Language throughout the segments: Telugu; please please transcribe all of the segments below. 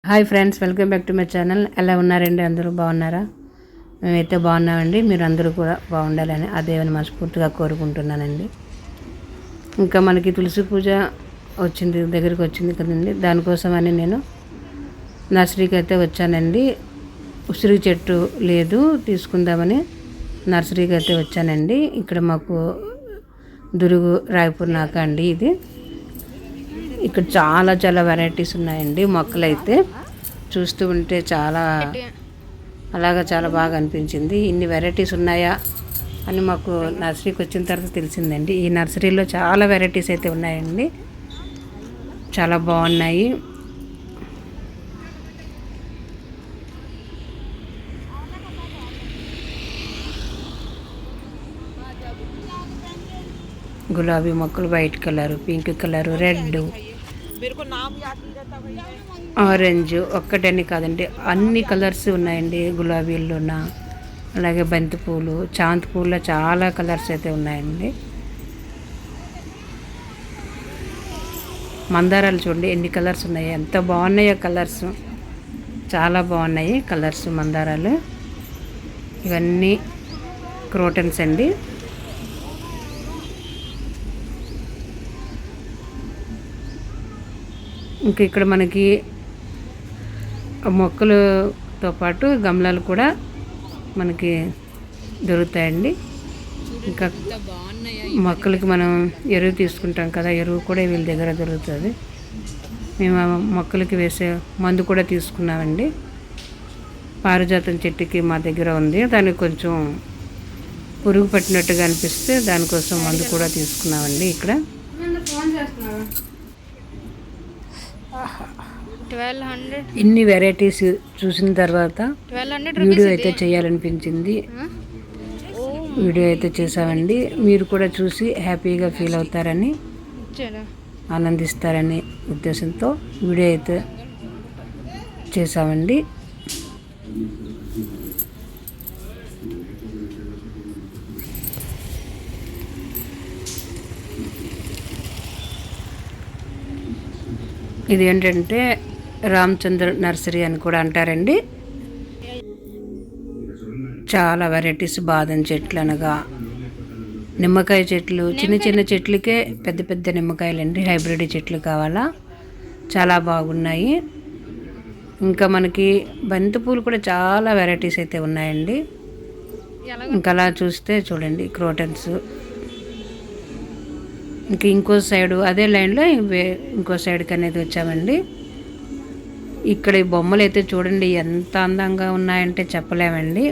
Hi friends, welcome back to my channel. ఎలా ఉన్నారండి? అందరూ బాగున్నారా? మేమైతే బాగున్నామండి. మీరు అందరూ కూడా బాగుండాలని ఆ దేవుని మనస్ఫూర్తిగా కోరుకుంటున్నానండి. ఇంకా మనకి తులసి పూజ దగ్గరికి వచ్చింది కదండి. దానికోసమని నేను నర్సరీకి అయితే వచ్చానండి. ఉసిరి చెట్టు లేదు, తీసుకుందామని నర్సరీకి అయితే వచ్చానండి. ఇక్కడ మాకు దురుగు రాయపూర్ నాక అండి ఇది. ఇక్కడ చాలా చాలా వెరైటీస్ ఉన్నాయండి. మొక్కలైతే చూస్తూ ఉంటే చాలా బాగా అనిపించింది. ఇన్ని వెరైటీస్ ఉన్నాయా అని మాకు నర్సరీకి వచ్చిన తర్వాత తెలిసిందండి. ఈ నర్సరీలో చాలా వెరైటీస్ అయితే ఉన్నాయండి, చాలా బాగున్నాయి. గులాబీ మొక్కలు, white colour, pink colour, red, orange ఒక్కటని కాదండి, అన్ని కలర్స్ ఉన్నాయండి. గులాబీల్లోన అలాగే బంతి పూలు, చాంతి పూల్లో చాలా కలర్స్ అయితే ఉన్నాయండి. మందారాలు చూడండి ఎన్ని కలర్స్ ఉన్నాయి, ఎంత బాగున్నాయో కలర్స్, చాలా బాగున్నాయి కలర్స్ మందారాలు. ఇవన్నీ క్రోటన్స్ అండి. ఇంకా ఇక్కడ మనకి మొక్కలతో పాటు గమలాలు కూడా మనకి దొరుకుతాయండి. ఇంకా మొక్కలకి మనం ఎరువు తీసుకుంటాం కదా, ఎరువు కూడా వీళ్ళ దగ్గర దొరుకుతుంది. మేము మొక్కలకి వేసే మందు కూడా తీసుకున్నామండి. పారిజాతం చెట్టుకి మా దగ్గర ఉంది, దానికి కొంచెం పురుగు పట్టినట్టుగా అనిపిస్తే దానికోసం మందు కూడా తీసుకున్నామండి. ఇక్కడ 1200 ఇన్ని వెరైటీస్ చూసిన తర్వాత వీడియో అయితే చేయాలనిపించింది. వీడియో అయితే చేసామండి. మీరు కూడా చూసి హ్యాపీగా ఫీల్ అవుతారని, ఆనందిస్తారని ఉద్దేశంతో వీడియో అయితే చేసామండి. ఇది ఏంటంటే రామచంద్ర నర్సరీ అని కూడా అంటారండి. చాలా వెరైటీస్, బాదం చెట్లు అనగా నిమ్మకాయ చెట్లు, చిన్న చిన్న చెట్లకే పెద్ద పెద్ద నిమ్మకాయలండి. హైబ్రిడ్ చెట్లు కావాలా, చాలా బాగున్నాయి. ఇంకా మనకి బంతిపూలు కూడా చాలా వెరైటీస్ అయితే ఉన్నాయండి. ఇంకా అలా చూస్తే చూడండి క్రోటన్స్. ఇంకో సైడు అదే లైన్లో ఇంకో సైడ్కి అనేది వచ్చామండి. ఇక్కడ ఈ బొమ్మలు అయితే చూడండి ఎంత అందంగా ఉన్నాయంటే చెప్పలేమండి.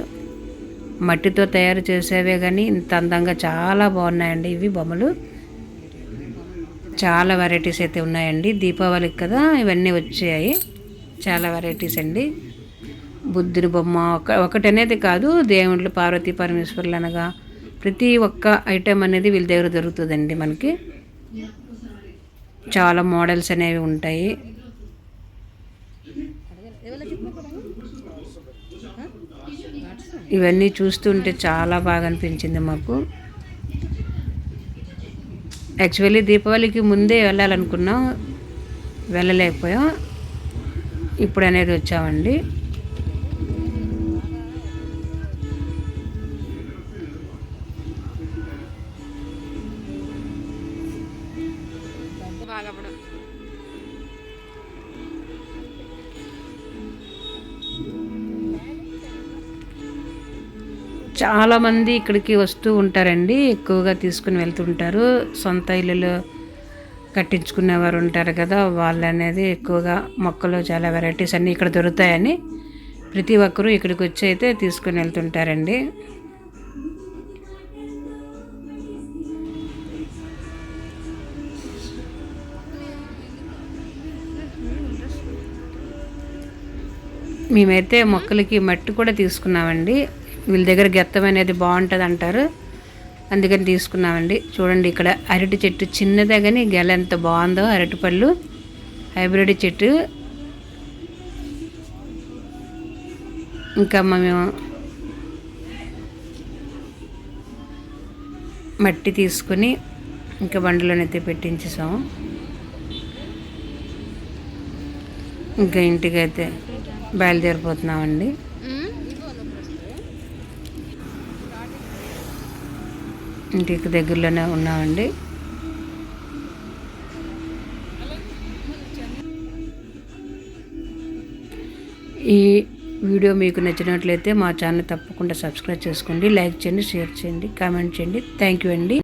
మట్టితో తయారు చేసేవే కానీ ఇంత అందంగా చాలా బాగున్నాయండి ఇవి బొమ్మలు. చాలా వెరైటీస్ అయితే ఉన్నాయండి. దీపావళికి కదా ఇవన్నీ వచ్చాయి, చాలా వెరైటీస్ అండి. బుద్ధుని బొమ్మ ఒకటనేది కాదు, దేవుళ్ళు, పార్వతీ పరమేశ్వరులు అనగా ప్రతి ఒక్క ఐటెం అనేది వీళ్ళ దగ్గర దొరుకుతుందండి. మనకి చాలా మోడల్స్ అనేవి ఉంటాయి. ఇవన్నీ చూస్తుంటే చాలా బాగా అనిపించింది మాకు. యాక్చువల్లీ దీపావళికి ముందే వెళ్ళాలనుకున్నాం, వెళ్ళలేకపోయాం. ఇప్పుడు అనేది వచ్చామండి. చాలామంది ఇక్కడికి వస్తూ ఉంటారండి, ఎక్కువగా తీసుకుని వెళ్తుంటారు. సొంత ఇల్లులు కట్టించుకునేవారు ఉంటారు కదా, వాళ్ళు అనేది ఎక్కువగా మొక్కలు చాలా వెరైటీస్ అన్నీ ఇక్కడ దొరుకుతాయని ప్రతి ఒక్కరూ ఇక్కడికి వచ్చి అయితే తీసుకుని వెళ్తుంటారండి. మేమైతే మొక్కలకి మట్టి కూడా తీసుకున్నామండి. వీళ్ళ దగ్గర గెత్తం అనేది బాగుంటుంది అంటారు, అందుకని తీసుకున్నామండి. చూడండి ఇక్కడ అరటి చెట్టు చిన్నదే కానీ గెల ఎంత బాగుందో, అరటిపళ్ళు హైబ్రిడ్ చెట్టు. ఇంకా మేము మట్టి తీసుకుని ఇంకా బండిలోనైతే పెట్టించేసాము. ఇంకా ఇంటికైతే బయలుదేరిపోతున్నామండి. ఇంటికి దగ్గరలోనే ఉన్నామండి. ఈ వీడియో మీకు నచ్చినట్లయితే మా ఛానల్ తప్పకుండా సబ్స్క్రైబ్ చేసుకోండి, లైక్ చేయండి, షేర్ చేయండి, కామెంట్ చేయండి. థ్యాంక్ యూ అండి.